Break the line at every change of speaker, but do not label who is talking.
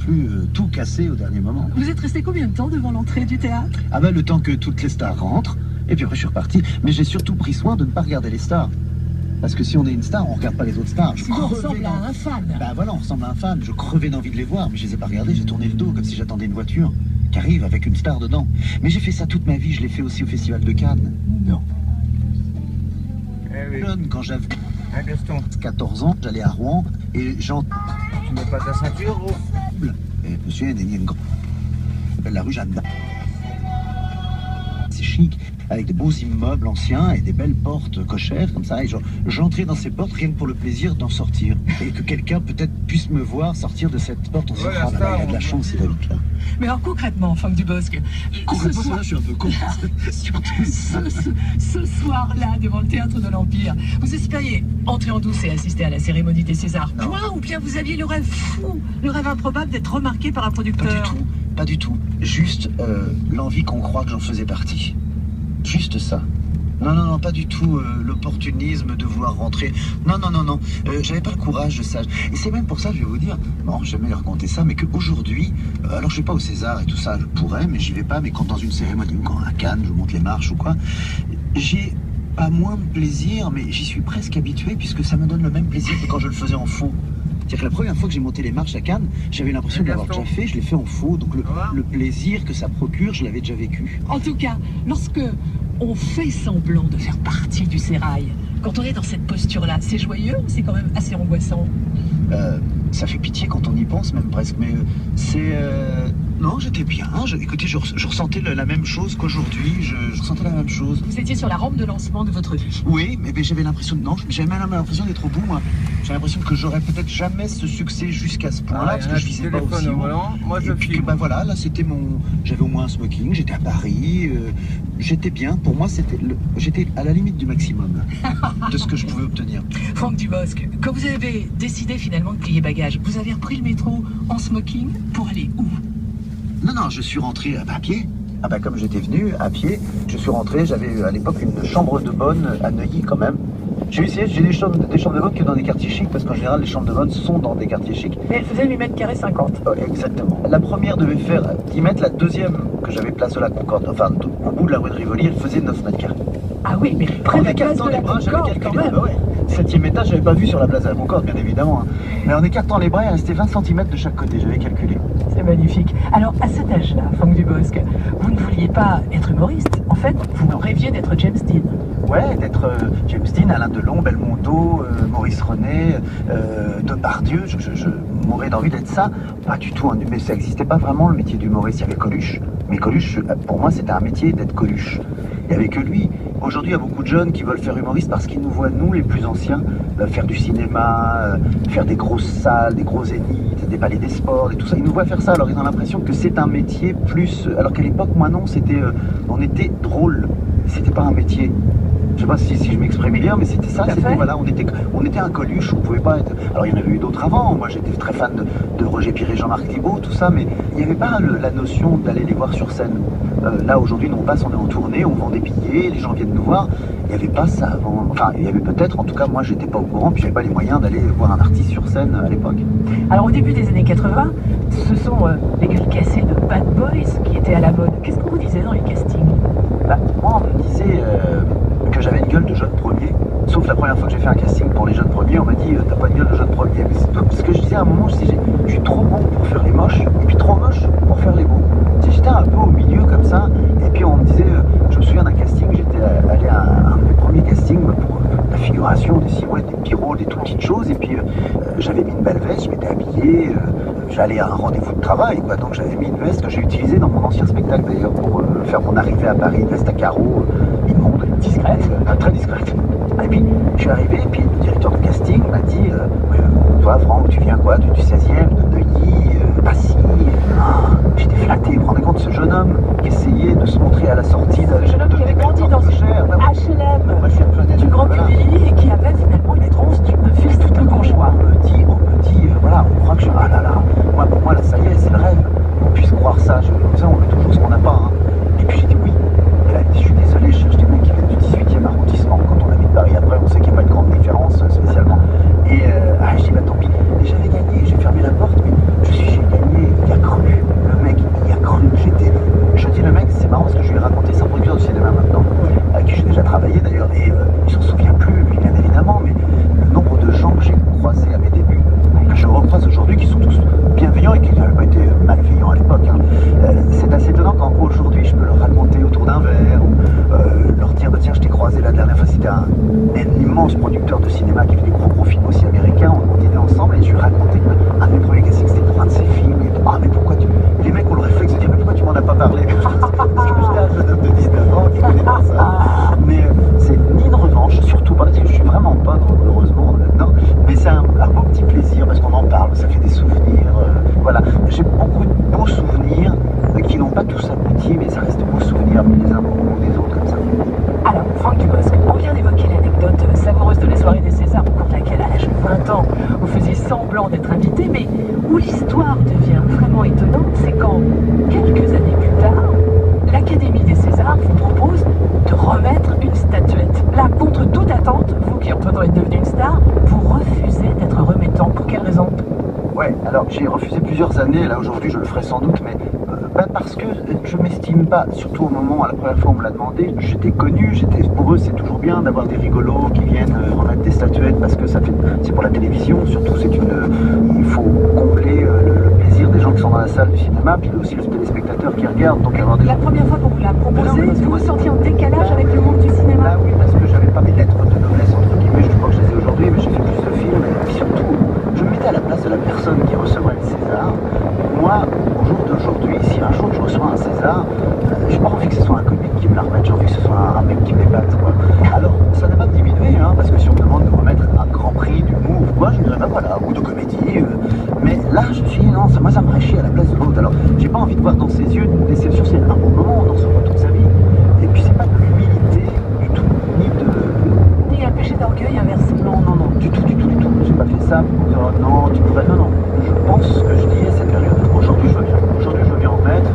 plus tout casser au dernier moment.
Vous êtes resté combien de temps devant l'entrée du théâtre?
Ah ben le temps que toutes les stars rentrent, et puis après je suis reparti. Mais j'ai surtout pris soin de ne pas regarder les stars. Parce que si on est une star, on regarde pas les autres stars.
Sinon on ressemble à un fan.
Bah voilà, on ressemble à un fan. Je crevais d'envie de les voir, mais je les ai pas regardés. J'ai tourné le dos comme si j'attendais une voiture qui arrive avec une star dedans. Mais j'ai fait ça toute ma vie. Je l'ai fait aussi au Festival de Cannes.
Non.
Eh oui.
Jeune, quand j'avais
Hein, Gaston,
14 ans, j'allais à Rouen et j'entends
tu mets pas ta ceinture, gros?
et monsieur, il y a une grande la rue Jeanne d'Arc. C'est chic, avec des beaux immeubles anciens et des belles portes cochères comme ça. Et j'entrais dans ces portes rien que pour le plaisir d'en sortir. Et que quelqu'un peut-être puisse me voir sortir de cette porte en se disant
Ouais,
ah, bah,
ça,
il a de la chance, il habite là.
Mais alors concrètement, Franck Dubosc,
Concrètement,
ce
ça, je suis un peu con. Surtout ça.
ce soir-là, devant le théâtre de l'Empire, vous espériez entrer en douce et assister à la cérémonie des Césars,
Non.
point, ou bien vous aviez le rêve fou, le rêve improbable d'être remarqué par un
Pas du
producteur?
tout, pas du tout. Juste l'envie qu'on croit que j'en faisais partie. Juste ça. Non, pas du tout l'opportunisme de vouloir rentrer. Non. J'avais pas le courage de ça. Et c'est même pour ça, je vais vous dire, bon, j'ai jamais raconté ça, mais qu'aujourd'hui, alors je vais pas au César et tout ça, je pourrais, mais j'y vais pas, mais quand dans une cérémonie, quand à Cannes, je monte les marches ou quoi, j'ai pas moins de plaisir, mais j'y suis presque habitué, puisque ça me donne le même plaisir que quand je le faisais en faux. C'est-à-dire que la première fois que j'ai monté les marches à Cannes, j'avais l'impression de l'avoir déjà fait, je l'ai fait en faux, donc le plaisir que ça procure, je l'avais déjà vécu.
En tout cas, lorsque on fait semblant de faire partie du sérail, quand on est dans cette posture-là, c'est joyeux ou c'est quand même assez angoissant?
Ça fait pitié quand on y pense même presque, mais c'est... Non, j'étais bien. Écoutez, je ressentais la même chose qu'aujourd'hui. Je ressentais la même chose.
Vous étiez sur la rampe de lancement de votre vie.
Oui, mais j'avais l'impression de... Non, j'avais même l'impression d'être au bout, moi. J'avais l'impression que j'aurais peut-être jamais ce succès jusqu'à ce point-là, parce que je visais pas aussi haut.
Moi, je
Et puis que,
filme.
bah voilà, là, c'était mon... J'avais au moins un smoking, j'étais à Paris, j'étais bien. Pour moi, j'étais à la limite du maximum de ce que je pouvais obtenir.
Franck Dubosc, quand vous avez décidé finalement de plier bagages, vous avez repris le métro en smoking pour aller où?
Non, je suis rentré à pied. Ah bah comme j'étais venu à pied, je suis rentré, j'avais à l'époque une chambre de bonne à Neuilly quand même. J'ai des chambres de bonne que dans des quartiers chics, parce qu'en général les chambres de bonne sont dans des quartiers chics.
Mais elle faisait 8 mètres carrés 50.
Exactement. La première devait faire 10 mètres, la deuxième que j'avais place de la Concorde, enfin au bout de la rue de Rivoli, elle faisait 9 mètres carrés.
Ah oui, mais près de la place de la Concorde quand même.
Bah ouais. 7e étage, j'avais pas vu sur la place de la Concorde, bien évidemment. Hein. Mais en écartant les bras, il restait 20 cm de chaque côté, j'avais calculé.
C'est magnifique. Alors, à cet âge-là, Franck Dubosc, vous ne vouliez pas être humoriste. En fait, vous rêviez d'être James Dean.
Ouais, d'être James Dean, Alain Delon, Belmondo, Maurice René, Depardieu, je m'aurais d'envie d'être ça. Pas du tout, hein, mais ça n'existait pas vraiment le métier d'humoriste. Il y avait Coluche. Mais Coluche, pour moi, c'était un métier d'être Coluche. Il n'y avait que lui. Aujourd'hui, il y a beaucoup de jeunes qui veulent faire humoriste parce qu'ils nous voient, nous, les plus anciens, faire du cinéma, faire des grosses salles, des gros zéniths, des palais des sports et tout ça. Ils nous voient faire ça, alors ils ont l'impression que c'est un métier plus... Alors qu'à l'époque, moi non, c'était, on était drôle. C'était pas un métier. Je sais pas si je m'exprime bien, mais c'était ça. C'était, voilà, on était un Coluche, on pouvait pas être... Alors il y en avait eu d'autres avant. Moi j'étais très fan de Roger Pire et Jean-Marc Thibault, tout ça, mais il n'y avait pas la notion d'aller les voir sur scène. Là aujourd'hui, on passe, on est en tournée, on vend des billets, les gens viennent nous voir. Il n'y avait pas ça avant. Enfin, il y avait peut-être, en tout cas moi j'étais pas au courant, puis j'avais pas les moyens d'aller voir un artiste sur scène à l'époque.
Alors au début des années 80, ce sont les gueules cassées de Bad Boys qui étaient à la mode. Qu'est-ce qu'on vous disait dans les castings?
Bah, moi on me disait que j'avais une gueule de jeune premier. Sauf la première fois que j'ai fait un casting pour les jeunes premiers, on m'a dit t'as pas une gueule de jeune premier. Mais c'est tout ce que je disais à un moment, je disais je suis trop bon pour faire les moches, et puis trop moche pour faire les beaux. J'étais un peu au milieu comme ça, et puis on me disait, je me souviens d'un casting, j'étais allé à un de mes premiers castings pour la figuration, des silhouettes, des petits rôles, des toutes petites choses, et puis j'avais mis une belle veste, je m'étais habillé, j'allais à un rendez-vous de travail, quoi, donc j'avais mis une veste que j'ai utilisée dans mon ancien spectacle d'ailleurs pour faire mon arrivée à Paris, une veste à carreaux immonde, discrète, très discrète. Et puis je suis arrivé, et puis le directeur de casting m'a dit, toi Franck, tu viens quoi, du 16e, de Neuilly, Passy, j'étais flatté, vous vous rendez compte, ce jeune homme qui essayait de se montrer à la sortie
Ce jeune homme qui avait grandi dans une HLM du Grand Public et qui avait finalement une tronche de fils tout bourgeois.
On me dit, voilà, on croit que je... Ah là là, moi, pour moi, là, ça y est, c'est le rêve. On puisse croire ça. Comme ça, on veut toujours ce qu'on n'a pas. Hein. Et puis j'ai dit oui. Et là, je suis désolé, je cherche des mecs qui viennent du 18e arrondissement. Quand on habite Paris, après, on sait qu'il n'y a pas de grande différence spécialement. Et je dis, bah tant pis. Et j'avais gagné, j'ai fermé la porte. France, producteur de cinéma qui fait des gros films aussi américains, on dînait ensemble et je lui racontais qu'un de mes premiers castings c'était pour un de ses films. Et, ah mais pourquoi tu... Les mecs ont le réflexe de dire mais pourquoi tu m'en as pas parlé? Parce que j'étais un jeune homme de 19 ans qui connaît pas ça. Mais c'est ni une revanche, surtout pas parce que je suis vraiment pas heureusement là-dedans, mais c'est un beau petit plaisir parce qu'on en parle, ça fait des souvenirs. Voilà, j'ai beaucoup de beaux souvenirs qui n'ont pas tous abouti, mais ça reste de beaux souvenirs les uns des autres comme ça.
Alors, Franck Dubosc, on vient d'évoquer l'anecdote savoureuse de la soirée des Césars au cours de laquelle, à l'âge de 20 ans, vous faisiez semblant d'être invité, mais où l'histoire devient vraiment étonnante, c'est quand, quelques années plus tard, l'Académie des Césars vous propose de remettre une statuette. Là, contre toute attente, vous qui entre-temps êtes devenu une star, vous refusez d'être remettant. Pour quelle raison?
Ouais, alors j'ai refusé plusieurs années, là aujourd'hui je le ferai sans doute, mais parce que je m'estime pas, surtout au moment, à la première fois on me l'a demandé, j'étais connu, pour eux c'est toujours bien d'avoir des rigolos qui viennent remettre des statuettes parce que c'est pour la télévision, surtout il faut combler le plaisir des gens qui sont dans la salle du cinéma, puis aussi le téléspectateur qui regarde, donc avoir des...
La première fois qu'on vous l'a proposé, vous vous sentiez en décalage avec le monde du cinéma?
Bah oui, parce que j'avais pas mes lettres de noblesse entre guillemets, je crois que je les ai aujourd'hui, mais j'ai fait plus de films, et puis surtout, je me mettais à la place de la personne qui recevrait le César. Moi, au jour d'aujourd'hui, si un jour je reçois un César, j'ai pas envie que ce soit un comique qui me la remette, j'ai envie que ce soit un mec qui m'épate, quoi. Alors, ça n'a pas diminué, hein, parce que si on me demande de remettre un grand prix d'humour ou quoi, je dirais, ben voilà, ou de comédie, mais là, je suis, non, moi ça me ferait chier à la place de l'autre. Alors, j'ai pas envie de voir dans ses yeux une déception, c'est un bon moment, on en se voit toute sa vie. Et puis, c'est pas de l'humilité du tout, ni de...
Ni un péché d'orgueil inversé.
Non, du tout. J'ai pas fait ça pour dire, non, tu pourrais, non. Je pense ce que je dis à cette période. Aujourd'hui, je veux bien en mettre.